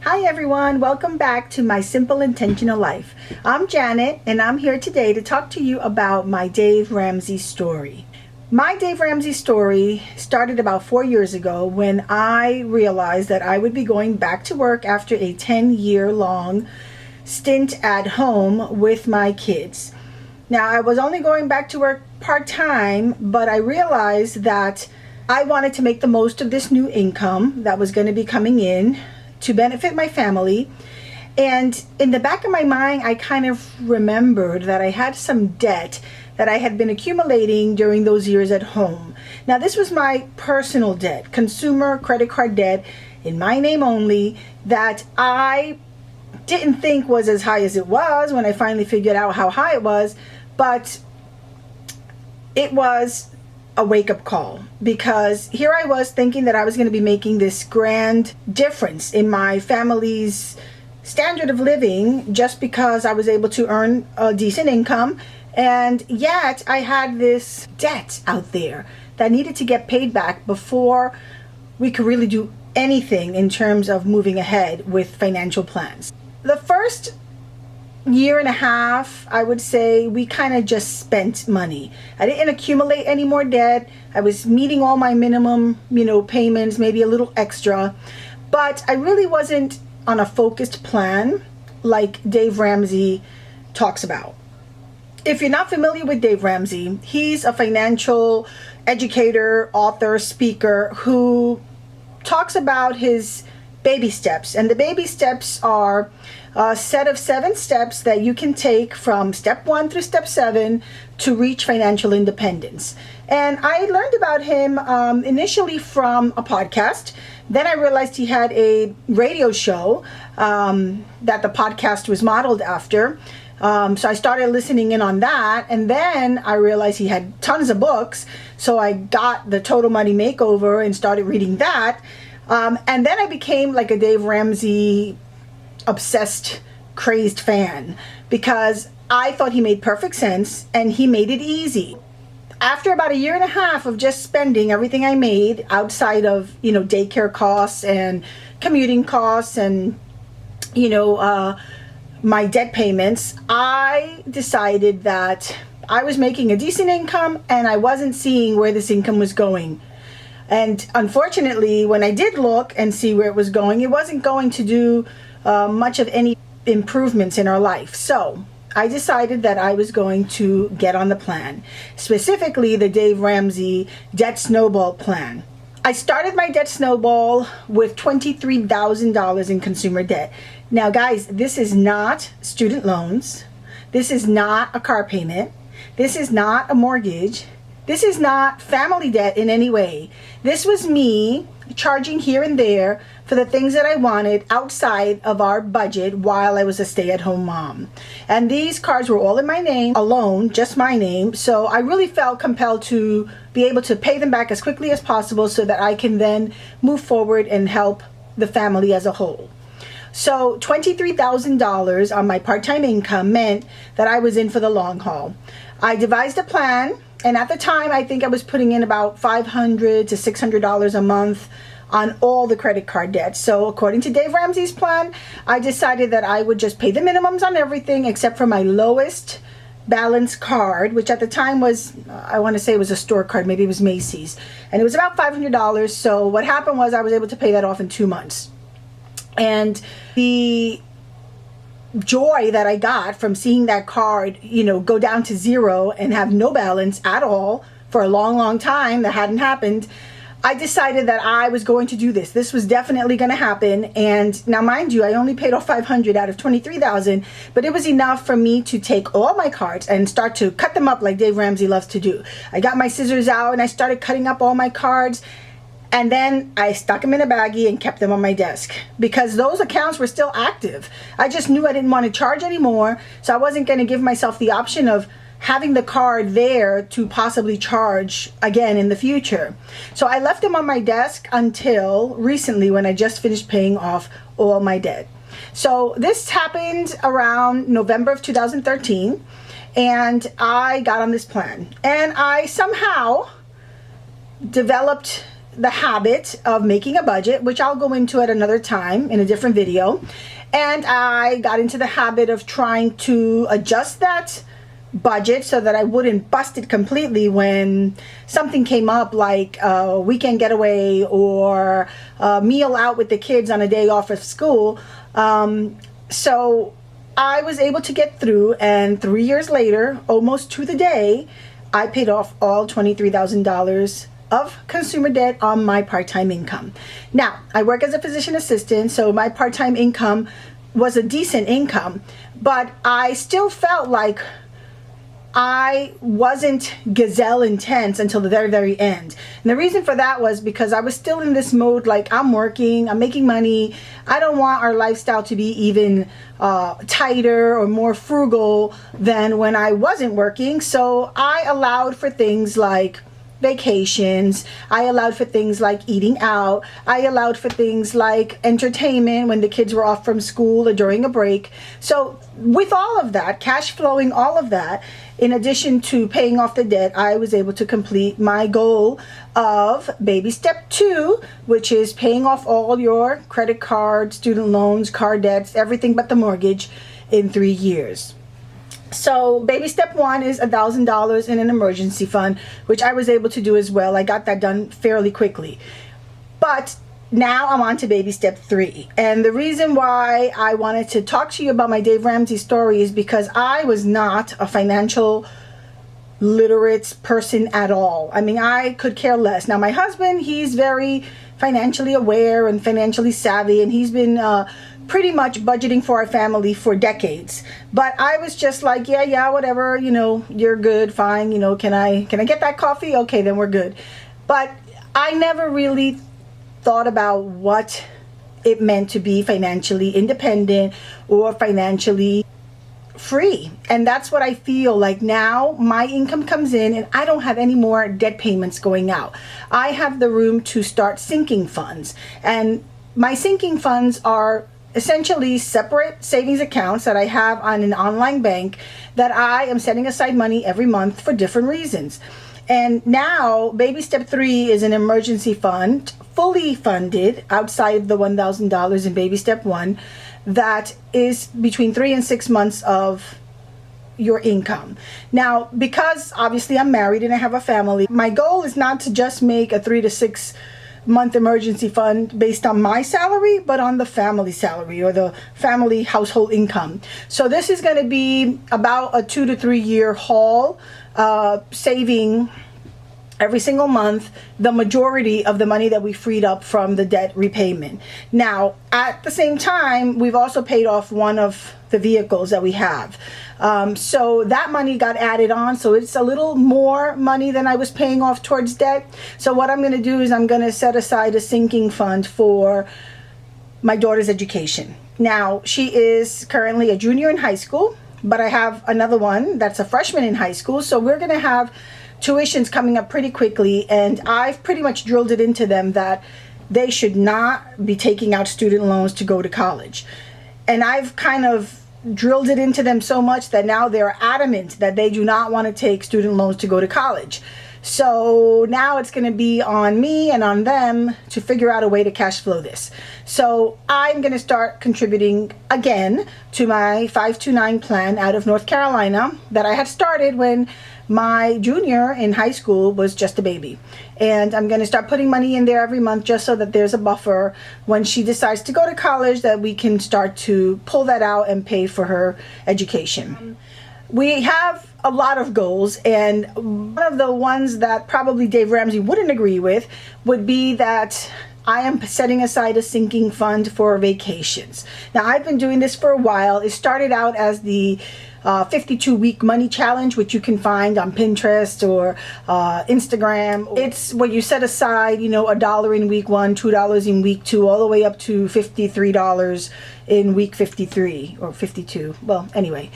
Hi everyone, welcome back to My Simple Intentional Life. I'm Janet and I'm here today to talk to you about my Dave Ramsey story. My Dave Ramsey story started about 4 years ago when I realized that I would be going back to work after a 10-year-long stint at home with my kids. Now, I was only going back to work part-time, but I realized that I wanted to make the most of this new income that was going to be coming in to benefit my family. And in the back of my mind, I kind of remembered that I had some debt that I had been accumulating during those years at home. Now, this was my personal debt, consumer credit card debt in my name only, that I didn't think was as high as it was when I finally figured out how high it was, but it was a wake-up call, because here I was thinking that I was going to be making this grand difference in my family's standard of living just because I was able to earn a decent income, and yet I had this debt out there that needed to get paid back before we could really do anything in terms of moving ahead with financial plans. The first year and a half, I would say, we kind of just spent money. I didn't accumulate any more debt. I was meeting all my minimum, payments, maybe a little extra, but I really wasn't on a focused plan like Dave Ramsey talks about. If you're not familiar with Dave Ramsey, he's a financial educator, author, speaker who talks about his baby steps. And the baby steps are a set of 7 steps that you can take from step 1 through step 7 to reach financial independence. And I learned about him initially from a podcast. Then I realized he had a radio show that the podcast was modeled after. So I started listening in on that. And then I realized he had tons of books. So I got the Total Money Makeover and started reading that. And then I became like a Dave Ramsey obsessed, crazed fan, because I thought he made perfect sense and he made it easy. After about a year and a half of just spending everything I made outside of, daycare costs and commuting costs and, my debt payments, I decided that I was making a decent income and I wasn't seeing where this income was going. And unfortunately, when I did look and see where it was going, it wasn't going to do much of any improvements in our life. So I decided that I was going to get on the plan, specifically the Dave Ramsey Debt Snowball plan. I started my Debt Snowball with $23,000 in consumer debt. Now, guys, this is not student loans. This is not a car payment. This is not a mortgage. This is not family debt in any way. This was me charging here and there for the things that I wanted outside of our budget while I was a stay-at-home mom. And these cards were all in my name alone, just my name. So I really felt compelled to be able to pay them back as quickly as possible so that I can then move forward and help the family as a whole. So $23,000 on my part-time income meant that I was in for the long haul. I devised a plan. And at the time, I think I was putting in about $500 to $600 a month on all the credit card debts. So according to Dave Ramsey's plan, I decided that I would just pay the minimums on everything except for my lowest balance card, which at the time was, I want to say it was a store card, maybe it was Macy's. And it was about $500. So what happened was I was able to pay that off in 2 months. And the joy that I got from seeing that card, go down to zero and have no balance at all for a long, long time, that hadn't happened, I decided that I was going to do this. This was definitely going to happen. And now, mind you, I only paid off $500 out of $23,000, but it was enough for me to take all my cards and start to cut them up like Dave Ramsey loves to do. I got my scissors out and I started cutting up all my cards. And then I stuck them in a baggie and kept them on my desk because those accounts were still active. I just knew I didn't want to charge anymore, so I wasn't going to give myself the option of having the card there to possibly charge again in the future. So I left them on my desk until recently when I just finished paying off all my debt. So this happened around November of 2013, and I got on this plan. And I somehow developed the habit of making a budget, which I'll go into at another time in a different video. And I got into the habit of trying to adjust that budget so that I wouldn't bust it completely when something came up, like a weekend getaway or a meal out with the kids on a day off of school. So I was able to get through, and 3 years later, almost to the day, I paid off all $23,000 of consumer debt on my part-time income. Now, I work as a physician assistant, so my part-time income was a decent income, but I still felt like I wasn't gazelle intense until the very, very end. And the reason for that was because I was still in this mode, like, I'm working, I'm making money. I don't want our lifestyle to be even tighter or more frugal than when I wasn't working. So I allowed for things like vacations. I allowed for things like eating out. I allowed for things like entertainment when the kids were off from school or during a break. So with all of that, cash flowing, all of that, in addition to paying off the debt, I was able to complete my goal of baby step 2, which is paying off all your credit cards, student loans, car debts, everything but the mortgage in 3 years. So baby step 1 is $1,000 in an emergency fund, which I was able to do as well. I got that done fairly quickly. But now I'm on to baby step 3. And the reason why I wanted to talk to you about my Dave Ramsey story is because I was not a financial literate person at all. I mean, I could care less. Now, my husband, he's very financially aware and financially savvy, and he's been pretty much budgeting for our family for decades. But I was just like, yeah, whatever, you're good, fine, can I get that coffee? Okay, then we're good. But I never really thought about what it meant to be financially independent or financially free. And that's what I feel like now. My income comes in and I don't have any more debt payments going out. I have the room to start sinking funds, and my sinking funds are essentially separate savings accounts that I have on an online bank that I am setting aside money every month for different reasons. And now baby step 3 is an emergency fund, fully funded outside of the $1,000 in baby step 1, that is between 3 and 6 months of your income. Now, because obviously I'm married and I have a family, my goal is not to just make a 3 to 6 month emergency fund based on my salary, but on the family salary or the family household income. So this is going to be about a 2 to 3 year haul, saving every single month the majority of the money that we freed up from the debt repayment. Now, at the same time, we've also paid off one of the vehicles that we have. So that money got added on. So it's a little more money than I was paying off towards debt. So what I'm going to do is I'm going to set aside a sinking fund for my daughter's education. Now, she is currently a junior in high school, but I have another one that's a freshman in high school. So we're going to have tuitions coming up pretty quickly, and I've pretty much drilled it into them that they should not be taking out student loans to go to college. And I've kind of drilled it into them so much that now they're adamant that they do not want to take student loans to go to college. So now it's going to be on me and on them to figure out a way to cash flow this. So I'm going to start contributing again to my 529 plan out of North Carolina that I had started when my junior in high school was just a baby. And I'm going to start putting money in there every month just so that there's a buffer when she decides to go to college, that we can start to pull that out and pay for her education. We have a lot of goals, and one of the ones that probably Dave Ramsey wouldn't agree with would be that I am setting aside a sinking fund for vacations. Now, I've been doing this for a while. It started out as the 52-week money challenge, which you can find on Pinterest or Instagram. It's where you set aside, $1 in week 1, $2 in week 2, all the way up to $53 in week 53 or 52. Well, anyway,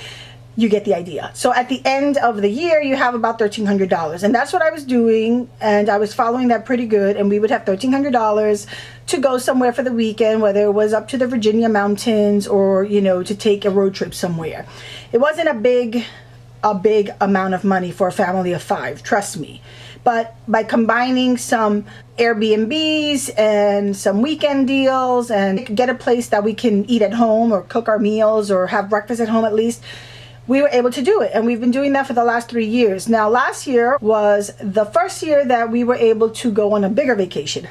you get the idea. So at the end of the year, you have about $1,300. And that's what I was doing. And I was following that pretty good. And we would have $1,300 to go somewhere for the weekend, whether it was up to the Virginia mountains or, to take a road trip somewhere. It wasn't a big amount of money for a family of 5, trust me. But by combining some Airbnbs and some weekend deals and get a place that we can eat at home or cook our meals or have breakfast at home at least, we were able to do it. And we've been doing that for the last 3 years. Now, last year was the first year that we were able to go on a bigger vacation.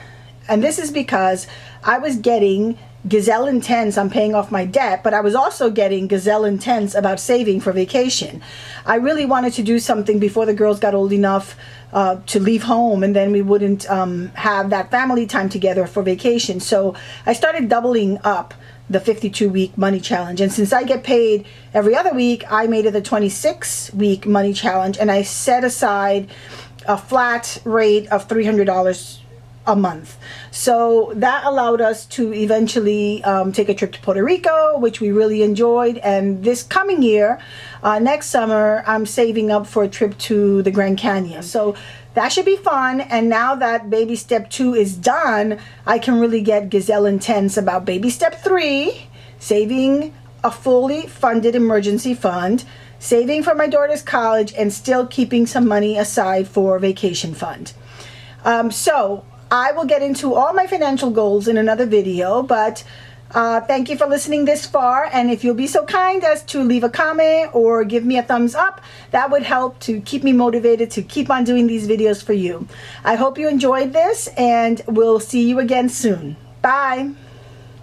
And this is because I was getting gazelle intense on paying off my debt, but I was also getting gazelle intense about saving for vacation. I really wanted to do something before the girls got old enough to leave home, and then we wouldn't have that family time together for vacation. So I started doubling up the 52-week money challenge. And since I get paid every other week, I made it the 26-week money challenge, and I set aside a flat rate of $300 a month. So that allowed us to eventually take a trip to Puerto Rico, which we really enjoyed. And this coming year, next summer, I'm saving up for a trip to the Grand Canyon. So that should be fun. And now that baby step 2 is done, I can really get gazelle intense about baby step 3, saving a fully funded emergency fund, saving for my daughter's college, and still keeping some money aside for vacation fund. So I will get into all my financial goals in another video, but thank you for listening this far. And if you'll be so kind as to leave a comment or give me a thumbs up, that would help to keep me motivated to keep on doing these videos for you. I hope you enjoyed this, and we'll see you again soon. Bye.